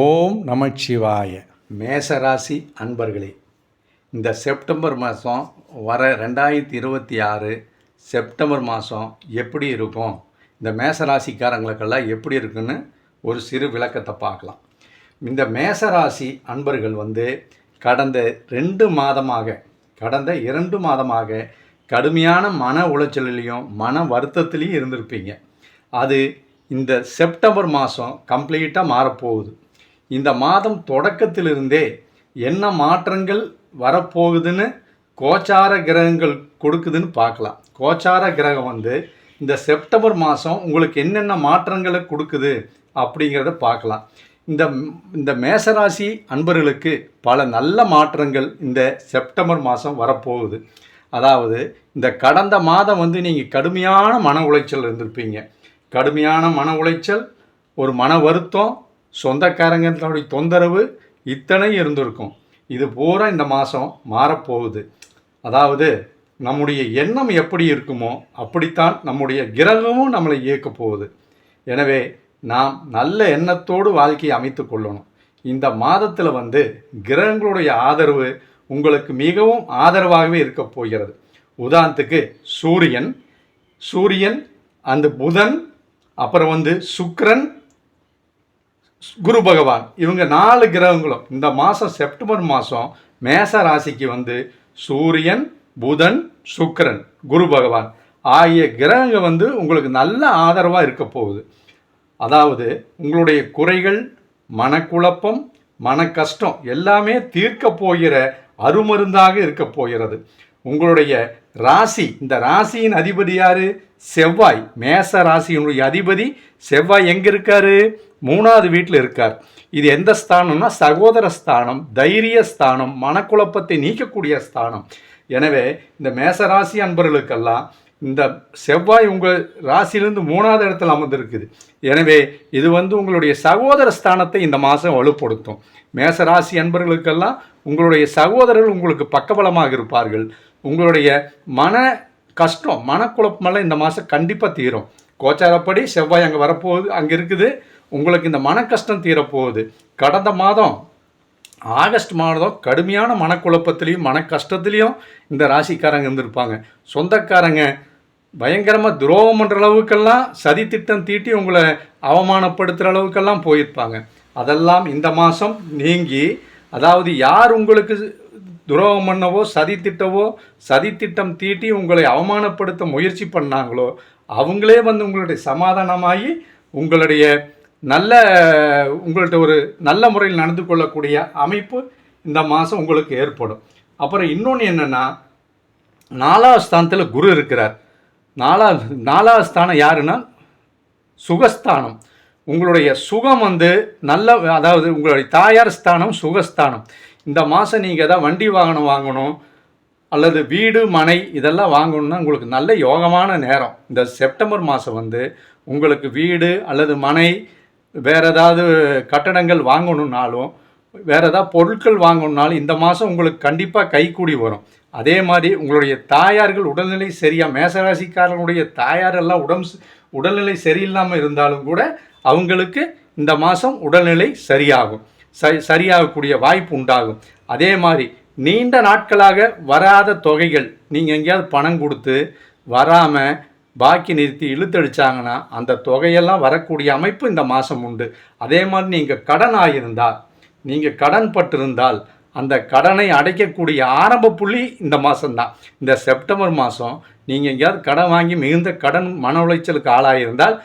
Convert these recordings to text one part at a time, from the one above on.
ஓம் நமச்சிவாய. மேசராசி அன்பர்களே, இந்த செப்டம்பர் மாதம் வர 2026 செப்டம்பர் மாதம் எப்படி இருக்கும், இந்த மேசராசிக்காரங்களுக்கெல்லாம் எப்படி இருக்குன்னு ஒரு சிறு விளக்கத்தை பார்க்கலாம். இந்த மேசராசி அன்பர்கள் கடந்த 2 மாதமாக கடுமையான மன உளைச்சலிலையும் மன வருத்தத்திலையும் இருந்திருப்பீங்க. அது இந்த செப்டம்பர் மாதம் கம்ப்ளீட்டாக மாறப்போகுது. இந்த மாதம் தொடக்கத்திலிருந்தே என்ன மாற்றங்கள் வரப்போகுதுன்னு கோச்சார கிரகங்கள் கொடுக்குதுன்னு பார்க்கலாம். கோச்சார கிரகம் இந்த செப்டம்பர் மாதம் உங்களுக்கு என்னென்ன மாற்றங்களை கொடுக்குது அப்படிங்கிறத பார்க்கலாம். இந்த மேசராசி அன்பர்களுக்கு பல நல்ல மாற்றங்கள் இந்த செப்டம்பர் மாதம் வரப்போகுது. அதாவது இந்த கடந்த மாதம் நீங்கள் கடுமையான மன உளைச்சல் இருந்திருப்பீங்க. கடுமையான மன உளைச்சல், ஒரு மன வருத்தம், சொந்தக்காரங்களுடைய தொந்தரவு இத்தனை இருந்திருக்கும். இது பூரா இந்த மாதம் மாறப்போகுது. அதாவது நம்முடைய எண்ணம் எப்படி இருக்குமோ அப்படித்தான் நம்முடைய கிரகமும் நம்மளை இயக்க போகுது. எனவே நாம் நல்ல எண்ணத்தோடு வாழ்க்கையை அமைத்து கொள்ளணும். இந்த மாதத்தில் கிரகங்களுடைய ஆதரவு உங்களுக்கு மிகவும் ஆதரவாகவே இருக்க போகிறது. உதாரணத்துக்கு சூரியன் அந்த புதன், அப்புறம் சுக்கிரன், குரு பகவான், இவங்க 4 கிரகங்களும் இந்த மாதம் செப்டம்பர் மாதம் மேச ராசிக்கு சூரியன், புதன், சுக்கிரன், குரு பகவான் ஆகிய கிரகங்கள் உங்களுக்கு நல்ல ஆதரவாக இருக்க போகுது. அதாவது உங்களுடைய குறைகள், மனக்குழப்பம், மன கஷ்டம் எல்லாமே தீர்க்க போகிற அருமருந்தாக இருக்க போகிறது. உங்களுடைய ராசி, இந்த ராசியின் அதிபதி யாரு? செவ்வாய். மேச ராசியினுடைய அதிபதி செவ்வாய் எங்கே இருக்காரு? 3வது வீட்டில் இருக்கார். இது எந்த ஸ்தானம்னா சகோதர ஸ்தானம், தைரிய ஸ்தானம், மனக்குழப்பத்தை நீக்கக்கூடிய ஸ்தானம். எனவே இந்த மேசராசி அன்பர்களுக்கெல்லாம் இந்த செவ்வாய் உங்கள் ராசியிலிருந்து 3வது இடத்துல அமர்ந்திருக்குது. எனவே இது உங்களுடைய சகோதர ஸ்தானத்தை இந்த மாதம் வலுப்படுத்தும். மேசராசி அன்பர்களுக்கெல்லாம் உங்களுடைய சகோதரர்கள் உங்களுக்கு பக்கபலமாக இருப்பார்கள். உங்களுடைய மன கஷ்டம், மனக்குழப்பமெல்லாம் இந்த மாதம் கண்டிப்பாக தீரும். கோச்சாரப்படி செவ்வாய் அங்கே வரப்போகுது, அங்கே இருக்குது. உங்களுக்கு இந்த மன கஷ்டம் தீரப்போகுது. கடந்த மாதம் ஆகஸ்ட் மாதம் கடுமையான மனக்குழப்பத்திலையும் மன கஷ்டத்துலேயும் இந்த ராசிக்காரங்க இருந்திருப்பாங்க. சொந்தக்காரங்க பயங்கரமாக துரோகம் பண்ணுற அளவுக்கெல்லாம் சதி திட்டம் தீட்டி உங்களை அவமானப்படுத்துகிற அளவுக்கெல்லாம் போயிருப்பாங்க. அதெல்லாம் இந்த மாதம் நீங்கி, அதாவது யார் உங்களுக்கு துரோகம் பண்ணவோ சதி திட்டம் தீட்டி உங்களை அவமானப்படுத்த முயற்சி பண்ணாங்களோ அவங்களே உங்களுடைய சமாதானமாகி உங்களுடைய உங்கள்கிட்ட ஒரு நல்ல முறையில் நடந்து கொள்ளக்கூடிய அமைப்பு இந்த மாதம் உங்களுக்கு ஏற்படும். அப்புறம் இன்னொன்று என்னென்னா, 4வது ஸ்தானத்தில் குரு இருக்கிறார். 4வது ஸ்தானம் யாருன்னா சுகஸ்தானம். உங்களுடைய சுகம் நல்ல, அதாவது உங்களுடைய தாயார் ஸ்தானம் சுகஸ்தானம். இந்த மாதம் நீங்கள் எதாவது வண்டி வாகனம் வாங்கணும் அல்லது வீடு மனை இதெல்லாம் வாங்கணுன்னா உங்களுக்கு நல்ல யோகமான நேரம். இந்த செப்டம்பர் மாதம் உங்களுக்கு வீடு அல்லது மனை, வேறு ஏதாவது கட்டடங்கள் வாங்கணுன்னாலும் வேறு ஏதாவது பொருட்கள் வாங்கணுன்னாலும் இந்த மாதம் உங்களுக்கு கண்டிப்பாக கைக்கூடி வரும். அதே மாதிரி உங்களுடைய தாயார்கள் உடல்நிலை சரியாக, மேசராசிக்காரர்களுடைய தாயாரெல்லாம் உடல்நிலை சரியில்லாமல் இருந்தாலும் கூட அவங்களுக்கு இந்த மாதம் உடல்நிலை சரியாகக்கூடிய வாய்ப்பு உண்டாகும். அதே மாதிரி நீண்ட நாட்களாக வராத தொகைகள், நீங்கள் எங்கேயாவது பணம் கொடுத்து வராமல் பாக்கி நிறுத்தி இழுத்தடிச்சாங்கன்னா அந்த தொகையெல்லாம் வரக்கூடிய அமைப்பு இந்த மாதம் உண்டு. அதே மாதிரி நீங்கள் கடன் பட்டிருந்தால் அந்த கடனை அடைக்கக்கூடிய ஆரம்ப புள்ளி இந்த மாதம்தான். இந்த செப்டம்பர் மாதம் நீங்கள் எங்கேயாவது கடன் வாங்கி மிகுந்த கடன் மன உளைச்சலுக்கு ஆளாயிருந்தால்,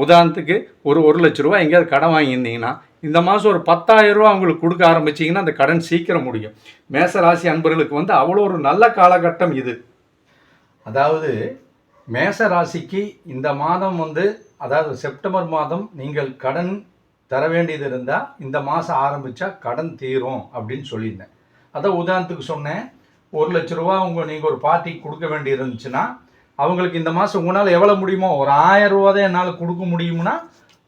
உதாரணத்துக்கு ஒரு 1 லட்ச ரூபா எங்கேயாவது கடன் வாங்கியிருந்தீங்கன்னா இந்த மாதம் ஒரு 10,000 ரூபா அவங்களுக்கு கொடுக்க ஆரம்பிச்சிங்கன்னா அந்த கடன் சீக்கிரம் முடியும். மேசராசி அன்பர்களுக்கு அவ்வளோ ஒரு நல்ல காலகட்டம் இது. அதாவது மேசராசிக்கு இந்த மாதம் அதாவது செப்டம்பர் மாதம் நீங்கள் கடன் தர வேண்டியது இருந்தால் இந்த மாதம் ஆரம்பித்தா கடன் தீரும் அப்படின்னு சொல்லியிருந்தேன். அதான் உதாரணத்துக்கு சொன்னேன், 1 லட்ச ரூபா நீங்கள் ஒரு பார்ட்டிக்கு கொடுக்க வேண்டி இருந்துச்சுன்னா அவங்களுக்கு இந்த மாதம் உங்களால் எவ்வளோ முடியுமோ, ஒரு 1000 ரூபா தான் என்னால் கொடுக்க முடியும்னா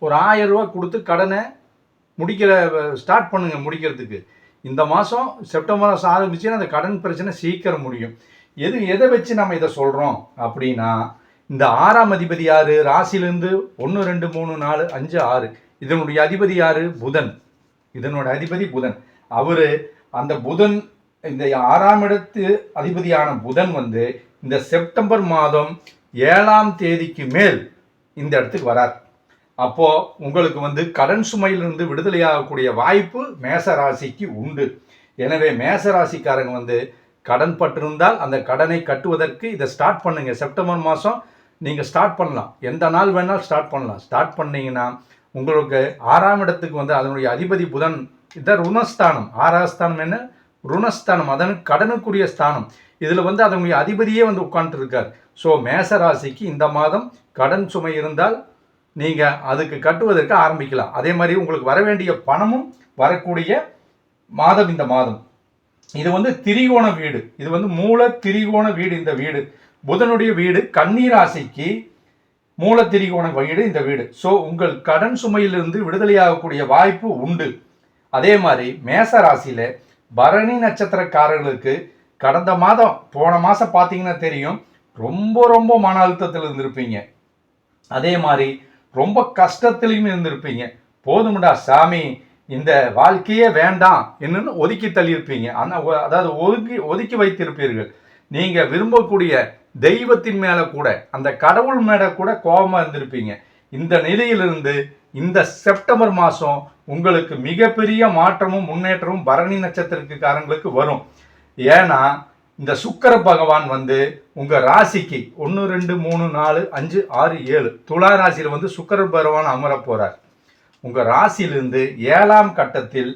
ஒரு 1000 ரூபா கொடுத்து கடனை ஸ்டார்ட் பண்ணுங்கள் முடிக்கிறதுக்கு. இந்த மாதம் செப்டம்பர் மாதம் ஆரம்பிச்சுன்னா அந்த கடன் பிரச்சனை சீக்கிரம் முடியும். எதை வச்சு நம்ம இதை சொல்கிறோம் அப்படின்னா, இந்த 6ஆம் அதிபதி யார்? ராசியிலேருந்து 1, 2, 3, 4, 5, 6 இதனுடைய அதிபதி யார்? புதன். இதனோட அதிபதி புதன். அவரு அந்த புதன், இந்த 6ஆம் இடத்து அதிபதியான புதன் வந்து இந்த செப்டம்பர் மாதம் 7ஆம் தேதிக்கு மேல் இந்த இடத்துக்கு வரார். அப்போ உங்களுக்கு வந்து கடன் சுமையிலிருந்து விடுதலையாகக்கூடிய வாய்ப்பு மேச ராசிக்கு உண்டு. எனவே மேச ராசிக்காரங்க வந்து கடன் பட்டிருந்தால் அந்த கடனை கட்டுவதற்கு இதை ஸ்டார்ட் பண்ணுங்க. செப்டம்பர் மாதம் நீங்கள் ஸ்டார்ட் பண்ணலாம், எந்த நாள் வேணாலும் ஸ்டார்ட் பண்ணலாம். ஸ்டார்ட் பண்ணீங்கன்னா உங்களுக்கு 6ஆம் இடத்துக்கு வந்து அதனுடைய அதிபதி புதன், இதான் ருணஸ்தானம். 6ஆம் ஸ்தானம் என்ன? ருணஸ்தானம், அதன் கடனுக்குரிய ஸ்தானம். இதில் வந்து அதனுடைய அதிபதியே வந்து உட்காந்துட்டு இருக்கார். ஸோ மேச ராசிக்கு இந்த மாதம் கடன் சுமை இருந்தால் நீங்கள் அதுக்கு கட்டுவதற்கு ஆரம்பிக்கலாம். அதே மாதிரி உங்களுக்கு வர வேண்டிய பணமும் வரக்கூடிய மாதம் இந்த மாதம். இது வந்து திரிகோண வீடு, இது வந்து மூல திரிகோண வீடு. இந்த வீடு புதனுடைய வீடு, கன்னி ராசிக்கு மூல திரிகோண வீடு இந்த வீடு. ஸோ உங்கள் கடன் சுமையிலிருந்து விடுதலையாகக்கூடிய வாய்ப்பு உண்டு. அதே மாதிரி மேச ராசியில் பரணி நட்சத்திரக்காரர்களுக்கு கடந்த மாதம், போன மாதம் பார்த்தீங்கன்னா தெரியும், ரொம்ப ரொம்ப மன அழுத்தத்தில் இருந்திருப்பீங்க. அதே மாதிரி ரொம்ப கஷ்டத்திலையும் இருந்திருப்பீங்க. போதும்டா சாமி, இந்த வாழ்க்கையே வேண்டாம் என்னன்னு ஒதுக்கி தள்ளியிருப்பீங்க. அதாவது ஒதுக்கி வைத்திருப்பீர்கள். நீங்கள் விரும்பக்கூடிய தெய்வத்தின் மேலே கூட, அந்த கடவுள் மேலே கூட கோபமாக இருந்திருப்பீங்க. இந்த நிலையிலிருந்து இந்த செப்டம்பர் மாதம் உங்களுக்கு மிகப்பெரிய மாற்றமும் முன்னேற்றமும் பரணி நட்சத்திரக்காரங்களுக்கு வரும். ஏன்னா இந்த சுக்கிர பகவான் வந்து உங்கள் ராசிக்கு 1 2 3 4 5 6 7 துலா ராசியில் வந்து சுக்கிர பகவான் அமர போகிறார். உங்கள் ராசியிலிருந்து 7ஆம் கட்டத்தில்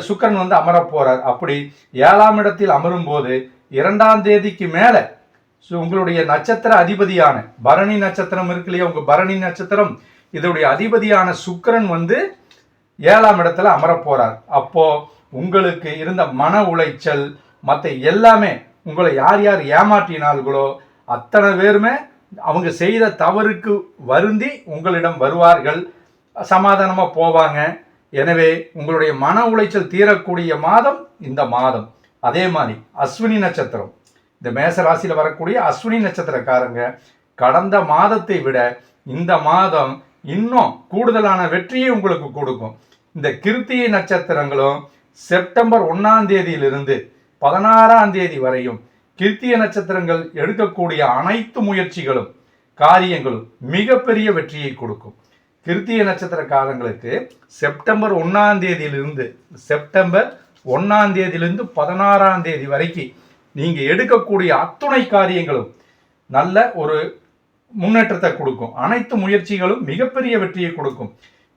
சுக்கிரன் வந்து அமர போகிறார். அப்படி 7ஆம் இடத்தில் அமரும் போது 2ஆம் தேதிக்கு மேலே உங்களுடைய நட்சத்திர அதிபதியான பரணி நட்சத்திரம் இருக்கு இல்லையா, உங்கள் பரணி நட்சத்திரம், இதோடைய அதிபதியான சுக்கிரன் வந்து 7ஆம் இடத்துல அமர போகிறார். அப்போ உங்களுக்கு இருந்த மன உளைச்சல் மற்ற எல்லாமே, உங்களை யார் யார் ஏமாற்றினார்களோ அத்தனை பேருமே அவங்க செய்த தவறுக்கு வருந்தி உங்களிடம் வருவார்கள், சமாதானமாக போவாங்க. எனவே உங்களுடைய மன உளைச்சல் தீரக்கூடிய மாதம் இந்த மாதம். அதே மாதிரி அஸ்வினி நட்சத்திரம், இந்த மேச ராசியில் வரக்கூடிய அஸ்வினி நட்சத்திரக்காரங்க கடந்த மாதத்தை விட இந்த மாதம் இன்னும் கூடுதலான வெற்றியை உங்களுக்கு கொடுக்கும். இந்த கிருத்திகை நட்சத்திரங்களும் செப்டம்பர் 1ஆம் தேதியிலிருந்து 16ஆம் தேதி வரையும் கிருத்திகை நட்சத்திரங்கள் எடுக்கக்கூடிய அனைத்து முயற்சிகளும் காரியங்களும் மிகப்பெரிய வெற்றியை கொடுக்கும். கிருத்திகை நட்சத்திரக்காரங்களுக்கு செப்டம்பர் 1ஆம் தேதியிலிருந்து 16ஆம் தேதி வரைக்கும் நீங்கள் எடுக்கக்கூடிய அத்துணை காரியங்களும் நல்ல ஒரு முன்னேற்றத்தை கொடுக்கும். அனைத்து முயற்சிகளும் மிகப்பெரிய வெற்றியை கொடுக்கும்.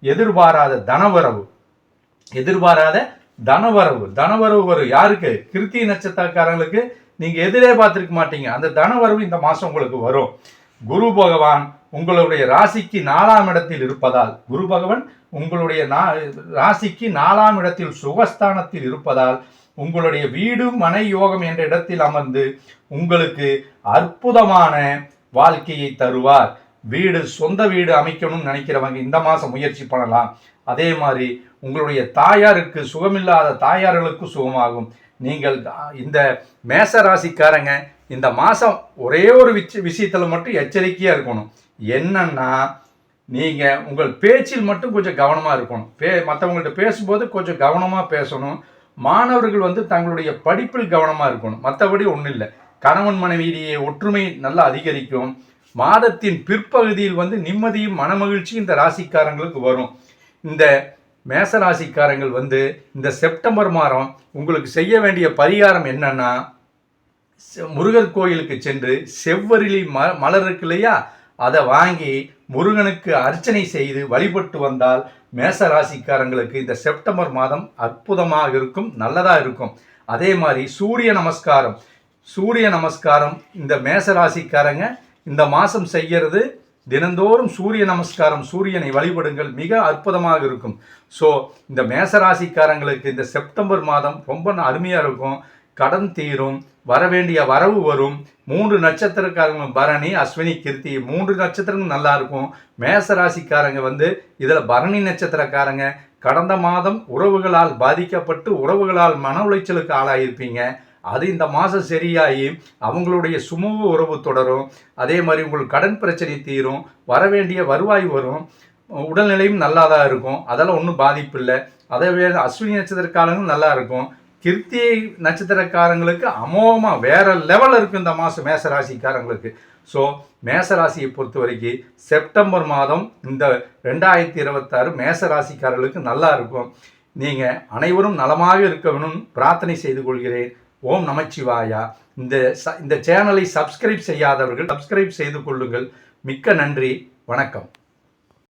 எதிர்பாராத தனவரவு வரும். யாருக்கு? கிருத்திகை நட்சத்திரக்காரங்களுக்கு. நீங்கள் எதிரே பார்த்துருக்க மாட்டீங்க, அந்த தனவரவு இந்த மாதம் உங்களுக்கு வரும். குரு பகவான் உங்களுடைய ராசிக்கு 4ஆம் இடத்தில் இருப்பதால், குரு பகவான் உங்களுடைய ராசிக்கு 4ஆம் இடத்தில் சுகஸ்தானத்தில் இருப்பதால் உங்களுடைய வீடு மனை யோகம் என்ற இடத்தில் அமர்ந்து உங்களுக்கு அற்புதமான வாழ்க்கையை தருவார். சொந்த வீடு அமைக்கணும்னு நினைக்கிறவங்க இந்த மாதம் முயற்சி பண்ணலாம். அதே மாதிரி உங்களுடைய தாயாருக்கு, சுகமில்லாத தாயார்களுக்கு சுகமாகும். நீங்கள் இந்த மேச ராசிக்காரங்க இந்த மாதம் ஒரே ஒரு விஷயத்தில் மட்டும் எச்சரிக்கையாக இருக்கணும். என்னன்னா, நீங்கள் உங்கள் பேச்சில் மட்டும் கொஞ்சம் கவனமாக இருக்கணும். மற்றவங்கள்ட்ட பேசும்போது கொஞ்சம் கவனமாக பேசணும். மாணவர்கள் வந்து தங்களுடைய படிப்பில் கவனமாக இருக்கணும். மற்றபடி ஒன்றும் இல்லை. கணவன் மனைவியிலேயே ஒற்றுமை நல்லா அதிகரிக்கும். மாதத்தின் பிற்பகுதியில் வந்து நிம்மதியும் மனமகிழ்ச்சியும் இந்த ராசிக்காரங்களுக்கு வரும். இந்த மேச ராசிக்காரங்கள் வந்து இந்த செப்டம்பர் மாதம் உங்களுக்கு செய்ய வேண்டிய பரிகாரம் என்னன்னா, முருகர் கோயிலுக்கு சென்று செவ்வரிலி மலர் இருக்கு இல்லையா, அதை வாங்கி முருகனுக்கு அர்ச்சனை செய்து வழிபட்டு வந்தால் மேச ராசிக்காரங்களுக்கு இந்த செப்டம்பர் மாதம் அற்புதமாக இருக்கும், நல்லதாக இருக்கும். அதே மாதிரி சூரிய நமஸ்காரம் இந்த மேச ராசிக்காரங்க இந்த மாதம் செய்கிறது. தினந்தோறும் சூரிய நமஸ்காரம், சூரியனை வழிபடுங்கள், மிக அற்புதமாக இருக்கும். ஸோ இந்த மேசராசிக்காரங்களுக்கு இந்த செப்டம்பர் மாதம் ரொம்ப அருமையாக இருக்கும். கடன் தீரும், வரவேண்டிய வரவு வரும். 3 நட்சத்திரக்காரங்க பரணி, அஸ்வினி, கிருத்தி 3 நட்சத்திரங்கள் நல்லா இருக்கும். மேசராசிக்காரங்க வந்து இதில் பரணி நட்சத்திரக்காரங்க கடந்த மாதம் உறவுகளால் பாதிக்கப்பட்டு உறவுகளால் மன உளைச்சலுக்கு ஆளாயிருப்பீங்க. அது இந்த மாதம் சரியாகி அவங்களுடைய சுமூக உறவு தொடரும். அதே மாதிரி உங்களுக்கு கடன் பிரச்சனை தீரும், வரவேண்டிய வருவாய் வரும். உடல்நிலையும் நல்லா தான் இருக்கும். அதெல்லாம் ஒன்றும் பாதிப்பு இல்லை. அதே அஸ்வினி நட்சத்திரக்காரங்களும் நல்லா இருக்கும். கிருத்திகை நட்சத்திரக்காரங்களுக்கு அமோகமாக வேற லெவலில் இருக்கும் இந்த மாதம் மேச ராசிக்காரங்களுக்கு. ஸோ மேச ராசியை பொறுத்த வரைக்கும் செப்டம்பர் மாதம் இந்த 2026 மேச ராசிக்காரர்களுக்கு நல்லா இருக்கும். நீங்கள் அனைவரும் நலமாக இருக்க வேணும் பிரார்த்தனை செய்து கொள்கிறேன். ஓம் நமச்சிவாயா. இந்த சேனலை சப்ஸ்கிரைப் செய்யாதவர்கள் சப்ஸ்கிரைப் செய்து கொள்ளுங்கள். மிக்க நன்றி. வணக்கம்.